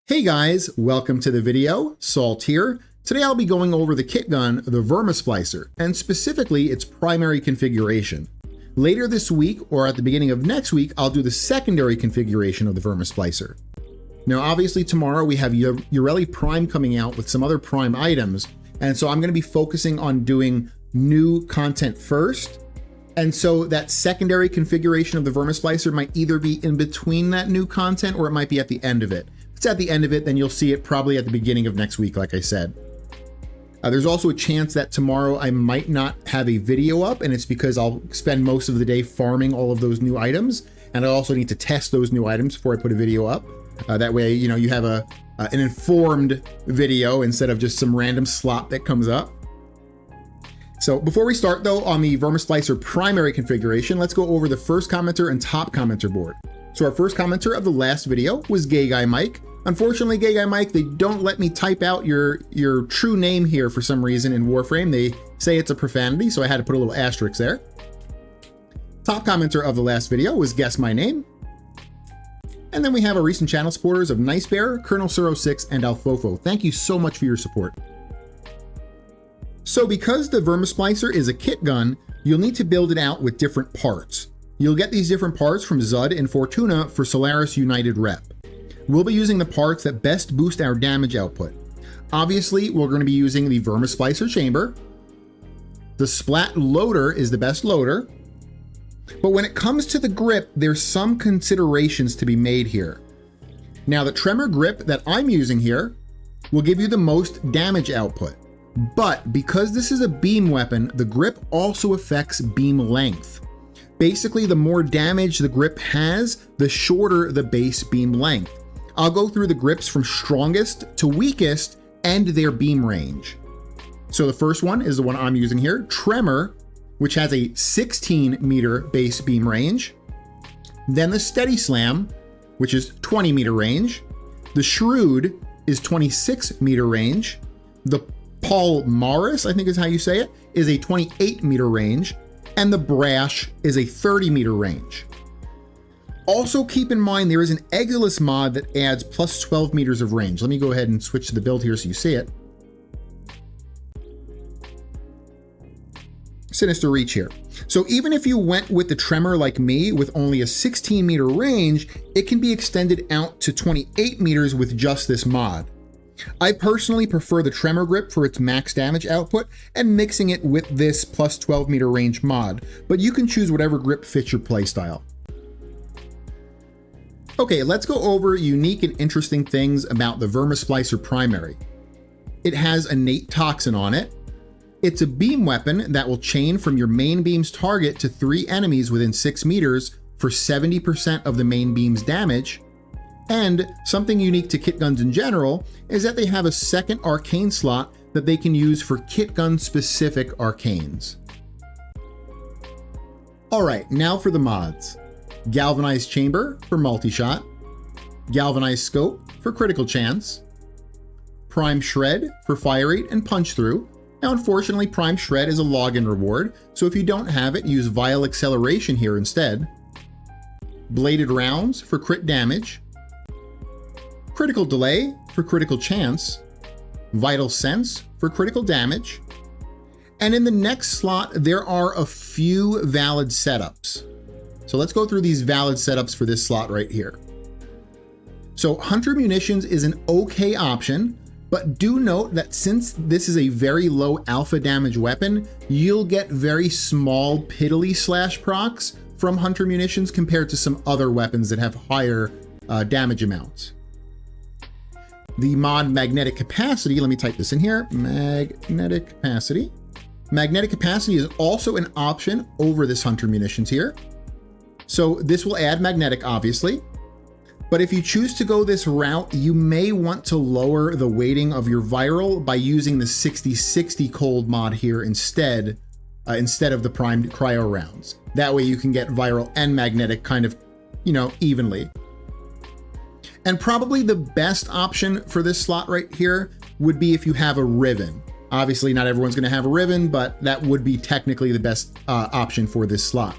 Hey guys, welcome to the video. Salt here. Today I'll be going over the Kitgun the Vermisplicer, and specifically its primary configuration. Later this week, or at the beginning of next week, I'll do the secondary configuration of the Vermisplicer. Now obviously tomorrow we have Ureli Prime coming out with some other Prime items, and so I'm going to be focusing on doing new content first. And so that secondary configuration of the Vermisplicer might either be in between that new content or it might be at the end of it. If it's at the end of it, then you'll see it probably at the beginning of next week, like I said. There's also a chance that tomorrow I might not have a video up, and it's because I'll spend most of the day farming all of those new items, and I also need to test those new items before I put a video up. That way, you have an informed video instead of just some random slop that comes up. So before we start though, on the Vermisplicer primary configuration, let's go over the first commenter and top commenter board. So our first commenter of the last video was Gay Guy Mike. Unfortunately, Gay Guy Mike, they don't let me type out your true name here for some reason in Warframe. They say it's a profanity, so I had to put a little asterisk there. Top commenter of the last video was Guess My Name. And then we have our recent channel supporters of Nice Bear, Colonel Suro 6, and Alfofo. Thank you so much for your support. So because the Vermisplicer is a kit gun, you'll need to build it out with different parts. You'll get these different parts from Zud and Fortuna for Solaris United Rep. We'll be using the parts that best boost our damage output. Obviously, we're going to be using the Vermisplicer chamber. The Splat loader is the best loader. But when it comes to the grip, there's some considerations to be made here. Now, the Tremor grip that I'm using here will give you the most damage output. But because this is a beam weapon, the grip also affects beam length. Basically, the more damage the grip has, the shorter the base beam length. I'll go through the grips from strongest to weakest and their beam range. So the first one is the one I'm using here, Tremor, which has a 16 meter base beam range. Then the Steady Slam, which is 20 meter range. The Shrewd is 26 meter range. The Paul Morris, I think is how you say it, is a 28 meter range. And the Brash is a 30 meter range. Also keep in mind there is an Exilus mod that adds plus 12 meters of range. Let me go ahead and switch to the build here so you see it. Sinister Reach here. So even if you went with the Tremor like me with only a 16 meter range, it can be extended out to 28 meters with just this mod. I personally prefer the Tremor grip for its max damage output and mixing it with this plus 12 meter range mod, but you can choose whatever grip fits your playstyle. Okay, let's go over unique and interesting things about the Vermisplicer primary. It has innate toxin on it. It's a beam weapon that will chain from your main beam's target to 3 enemies within 6 meters for 70% of the main beam's damage. And something unique to kit guns in general is that they have a second arcane slot that they can use for kit gun specific arcanes. All right, now for the mods. Galvanized Chamber for multi-shot. Galvanized Scope for critical chance. Prime Shred for fire rate and punch through. Now unfortunately Prime Shred is a login reward, so if you don't have it, use Vial Acceleration here instead. Bladed Rounds for crit damage. Critical Delay for critical chance, Vital Sense for critical damage, and in the next slot, there are a few valid setups. So let's go through these valid setups for this slot right here. So Hunter Munitions is an okay option, but do note that since this is a very low alpha damage weapon, you'll get very small piddly slash procs from Hunter Munitions compared to some other weapons that have higher damage amounts. The mod Magnetic Capacity, let me type this in here, Magnetic Capacity. Magnetic Capacity is also an option over this Hunter Munitions here. So this will add magnetic, obviously. But if you choose to go this route, you may want to lower the weighting of your viral by using the 60/60 cold mod here instead of the primed cryo rounds. That way you can get viral and magnetic kind of, evenly. And probably the best option for this slot right here would be if you have a Riven. Obviously not everyone's gonna have a Riven, but that would be technically the best option for this slot.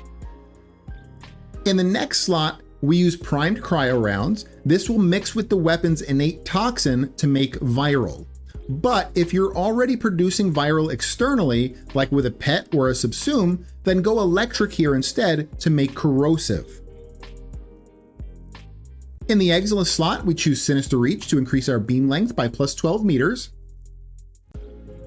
In the next slot, we use primed cryo rounds. This will mix with the weapon's innate toxin to make viral. But if you're already producing viral externally, like with a pet or a subsume, then go electric here instead to make corrosive. In the Exilus slot, we choose Sinister Reach to increase our beam length by plus 12 meters.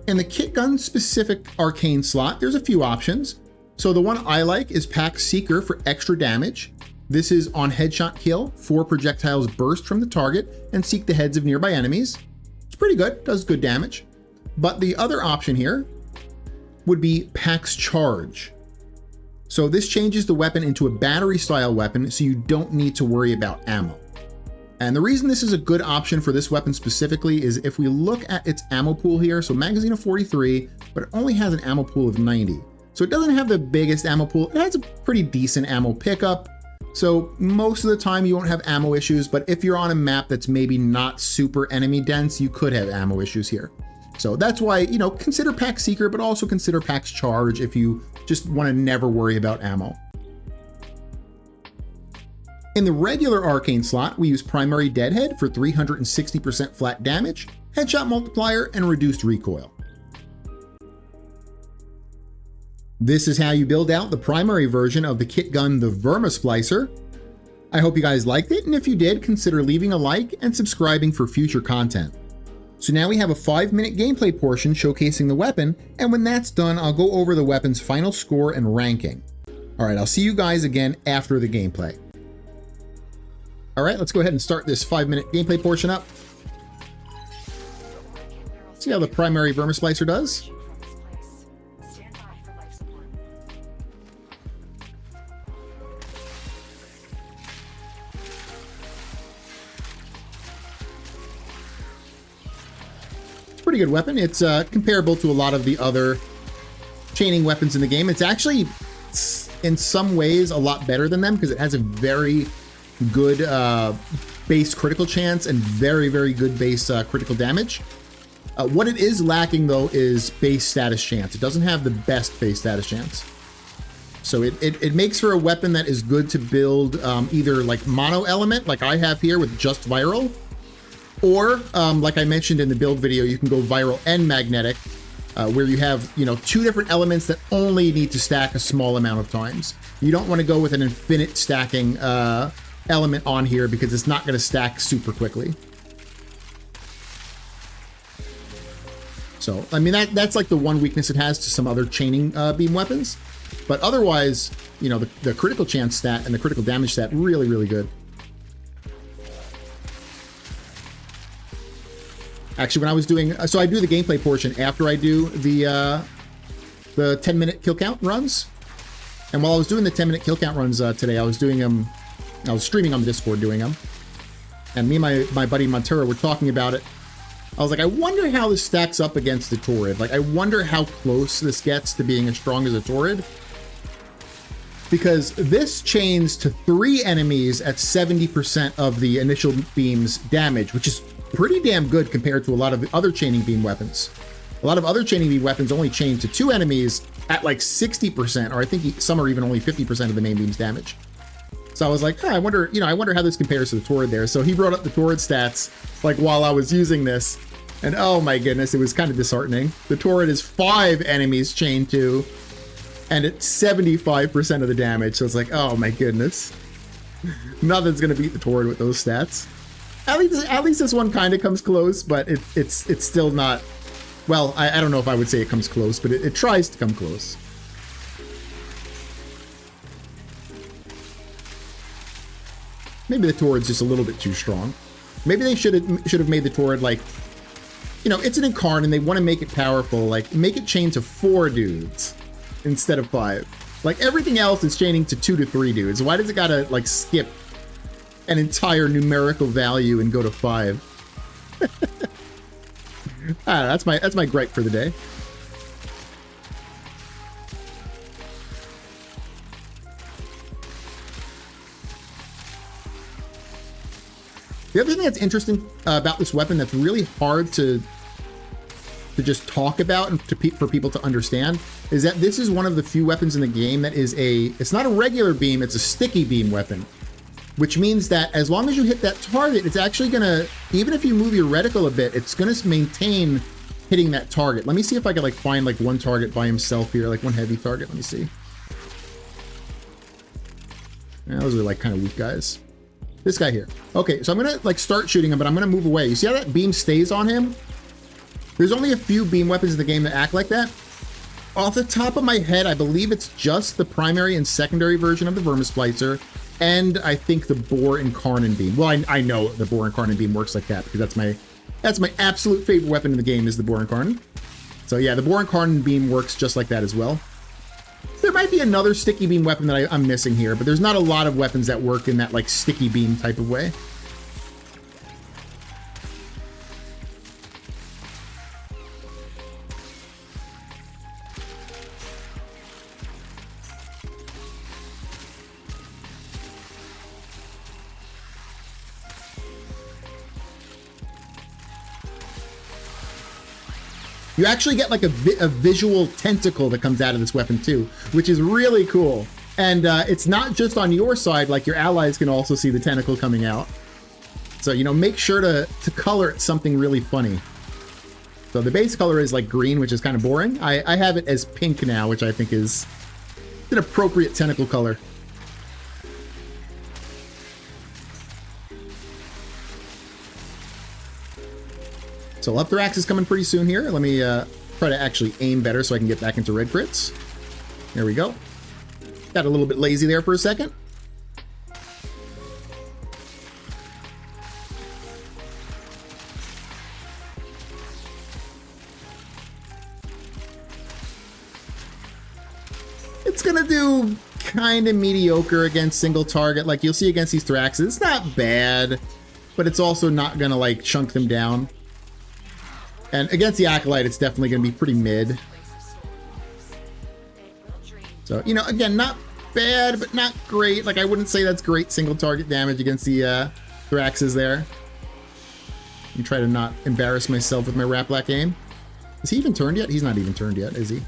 In the Kitgun specific arcane slot, there's a few options. So the one I like is Pack Seeker for extra damage. This is on headshot kill, 4 projectiles burst from the target and seek the heads of nearby enemies. It's pretty good, does good damage. But the other option here would be Pack's Charge. So this changes the weapon into a battery style weapon, so you don't need to worry about ammo. And the reason this is a good option for this weapon specifically is if we look at its ammo pool here, so magazine of 43, but it only has an ammo pool of 90. So it doesn't have the biggest ammo pool. It has a pretty decent ammo pickup. So most of the time you won't have ammo issues, but if you're on a map that's maybe not super enemy dense, you could have ammo issues here. So that's why, consider Pack Seeker, but also consider Pack's Charge if you just want to never worry about ammo. In the regular arcane slot, we use Primary Deadhead for 360% flat damage, headshot multiplier, and reduced recoil. This is how you build out the primary version of the Kitgun the Vermisplicer. I hope you guys liked it, and if you did, consider leaving a like and subscribing for future content. So now we have a 5-minute gameplay portion showcasing the weapon, and when that's done, I'll go over the weapon's final score and ranking. Alright, I'll see you guys again after the gameplay. Alright, let's go ahead and start this 5-minute gameplay portion up. See how the primary Vermisplicer does. It's a pretty good weapon. It's comparable to a lot of the other chaining weapons in the game. It's actually, in some ways, a lot better than them because it has a very good base critical chance and very, very good base critical damage. What it is lacking though is base status chance. It doesn't have the best base status chance. So it makes for a weapon that is good to build either like mono element like I have here with just viral, or like I mentioned in the build video, you can go viral and magnetic, where you have 2 different elements that only need to stack a small amount of times. You don't want to go with an infinite stacking element on here because it's not going to stack super quickly. So, I mean, that's like the one weakness it has to some other chaining beam weapons. But otherwise, the critical chance stat and the critical damage stat, really, really good. Actually, when I was doing, so I do the gameplay portion after I do the 10-minute kill count runs. And while I was doing the 10-minute kill count runs today, I was doing them, I was streaming on the Discord doing them. And me and my buddy Montero were talking about it. I was like, I wonder how this stacks up against the Torrid. Like, I wonder how close this gets to being as strong as a Torrid. Because this chains to 3 enemies at 70% of the initial beam's damage, which is pretty damn good compared to a lot of other chaining beam weapons. A lot of other chaining beam weapons only chain to 2 enemies at like 60%, or I think some are even only 50% of the main beam's damage. So I was like, I wonder how this compares to the Torrid there. So he brought up the Torrid stats like while I was using this, and oh my goodness, it was kind of disheartening. The Torrid is 5 enemies chained to, and it's 75% of the damage. So it's like, oh my goodness, nothing's gonna beat the Torrid with those stats. At least this one kind of comes close, but it's still not. Well, I don't know if I would say it comes close, but it tries to come close. Maybe the Torrid's just a little bit too strong. Maybe they should have made the Torrid like, it's an incarn and they want to make it powerful. Like, make it chain to 4 dudes instead of 5. Like, everything else is chaining to 2 to 3 dudes. Why does it gotta like skip an entire numerical value and go to 5? I don't know, that's my gripe for the day. The other thing that's interesting about this weapon that's really hard to just talk about and for people to understand is that this is one of the few weapons in the game that is it's not a regular beam, it's a sticky beam weapon. which means that as long as you hit that target, it's actually gonna, even if you move your reticle a bit, it's gonna maintain hitting that target. Let me see if I can like find like one target by himself here, like one heavy target. Let me see. Yeah, those are like kind of weak guys. This guy here. Okay, so I'm gonna like start shooting him, but I'm gonna move away. You see how that beam stays on him? There's only a few beam weapons in the game that act like that. Off the top of my head, I believe it's just the primary and secondary version of the Vermisplicer, and I think the Boar Incarnate beam. Well, I know the Boar Incarnate beam works like that because that's my absolute favorite weapon in the game is the Boar Incarnate. So yeah, the Boar Incarnate beam works just like that as well. There might be another sticky beam weapon that I'm missing here, but there's not a lot of weapons that work in that like sticky beam type of way. You actually get like a visual tentacle that comes out of this weapon too, which is really cool. And it's not just on your side, like your allies can also see the tentacle coming out. So, you know, make sure to color it something really funny. So the base color is like green, which is kind of boring. I have it as pink now, which I think is an appropriate tentacle color. So Left Thorax is coming pretty soon here. Let me try to actually aim better so I can get back into red crits. There we go. Got a little bit lazy there for a second. It's gonna do kind of mediocre against single target. Like you'll see against these Thoraxes, it's not bad, but it's also not gonna like chunk them down. And against the Acolyte, it's definitely going to be pretty mid. So, you know, again, not bad, but not great. Like, I wouldn't say that's great single target damage against the Thoraxes there. And try to not embarrass myself with my Rat Black aim. Is he even turned yet? He's not even turned yet, is he?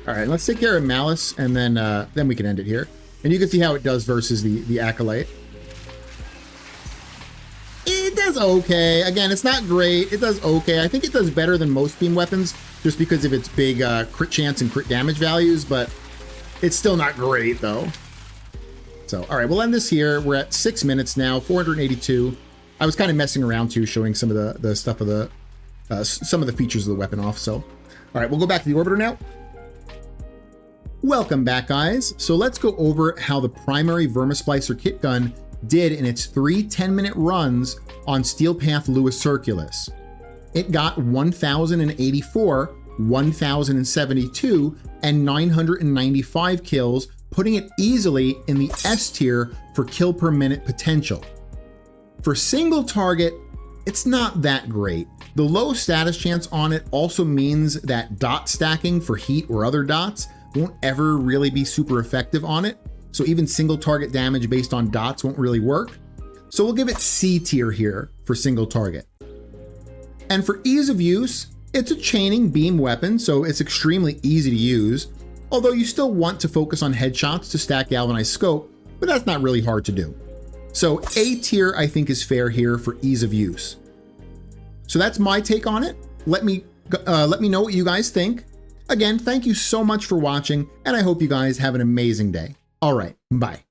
All right, let's take care of Malice, and then we can end it here. And you can see how it does versus the Acolyte. It does okay. Again, it's not great. It does okay. I think it does better than most beam weapons, just because of its big crit chance and crit damage values, but it's still not great, though. So, all right, we'll end this here. We're at 6 minutes now, 482. I was kind of messing around, too, showing some of the stuff of the... some of the features of the weapon off, so... All right, we'll go back to the Orbiter now. Welcome back, guys. So let's go over how the primary Vermisplicer kit gun did in its 3 10-minute runs on Steel Path Lewis Circulus. It got 1,084, 1,072, and 995 kills, putting it easily in the S tier for kill per minute potential. For single target, it's not that great. The low status chance on it also means that dot stacking for heat or other dots won't ever really be super effective on it. So even single target damage based on dots won't really work. So we'll give it C tier here for single target. And for ease of use, it's a chaining beam weapon, so it's extremely easy to use, although you still want to focus on headshots to stack galvanized scope, but that's not really hard to do. So A tier I think is fair here for ease of use. So that's my take on it. Let me know what you guys think. Again, thank you so much for watching, and I hope you guys have an amazing day. All right, bye.